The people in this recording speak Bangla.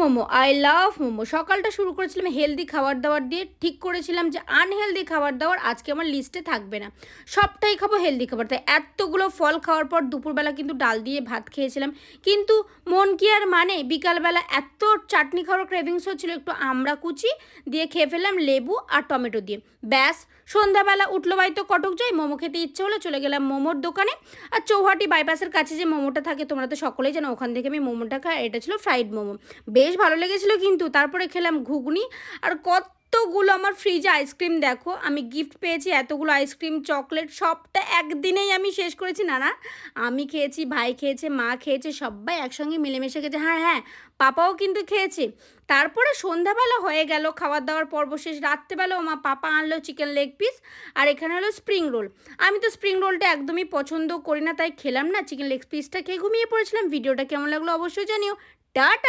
Momo, I love momo. সকালটা শুরু করেছিলাম হেলদি খাবার দাবার দিয়ে। ঠিক করেছিলাম যে আনহেলদি খাবার দাবার আজকে আমার লিস্টে থাকবে না, সবটাই খাবো হেলদি খাবার। তাই এতগুলো ফল খাওয়ার পর দুপুরবেলা কিন্তু ডাল দিয়ে ভাত খেয়েছিলাম, কিন্তু মন কি আর মানে, বিকালবেলা এত চাটনি খাওয়ার ক্রেভিংস হচ্ছিলো, একটু আমড়া কুচি দিয়ে খেয়ে ফেললাম লেবু আর টমেটো দিয়ে। ব্যাস, সন্ধ্যাবেলা উঠলো বাই তো কটক যাই, মোমো খেতে ইচ্ছে হলো, চলে গেলাম মোমোর দোকানে। আর চৌহাটি বাইপাসের কাছে যে মোমোটা থাকে তোমরা তো সকলেই জানো, ওখান থেকে আমি মোমোটা খাই। এটা ছিল ফ্রাইড মোমো, বেশ ভালো লেগেছিলো। কিন্তু তারপরে খেলাম ঘুগনি। আর কতগুলো আমার ফ্রিজে আইসক্রিম, দেখো আমি গিফট পেয়েছি এতগুলো আইসক্রিম, চকলেট, সবটা একদিনেই আমি শেষ করেছি। না না, আমি খেয়েছি, ভাই খেয়েছে, মা খেয়েছে, সবাই একসঙ্গে মিলেমিশে খেয়েছে। হ্যাঁ হ্যাঁ, পাপাও কিন্তু খেয়েছে। তারপরে সন্ধ্যাবেলা হয়ে গেল, খাওয়ার দাওয়ার পর্ব শেষ। রাত্রেবেলাও মা পাপা আনলো চিকেন লেগ পিস, আর এখানে হলো স্প্রিং রোল। আমি তো স্প্রিং রোলটা একদমই পছন্দ করি না, তাই খেলাম না। চিকেন লেগ পিসটা খেয়ে ঘুমিয়ে পড়েছিলাম। ভিডিওটা কেমন লাগলো অবশ্যই জানিও। টাটা।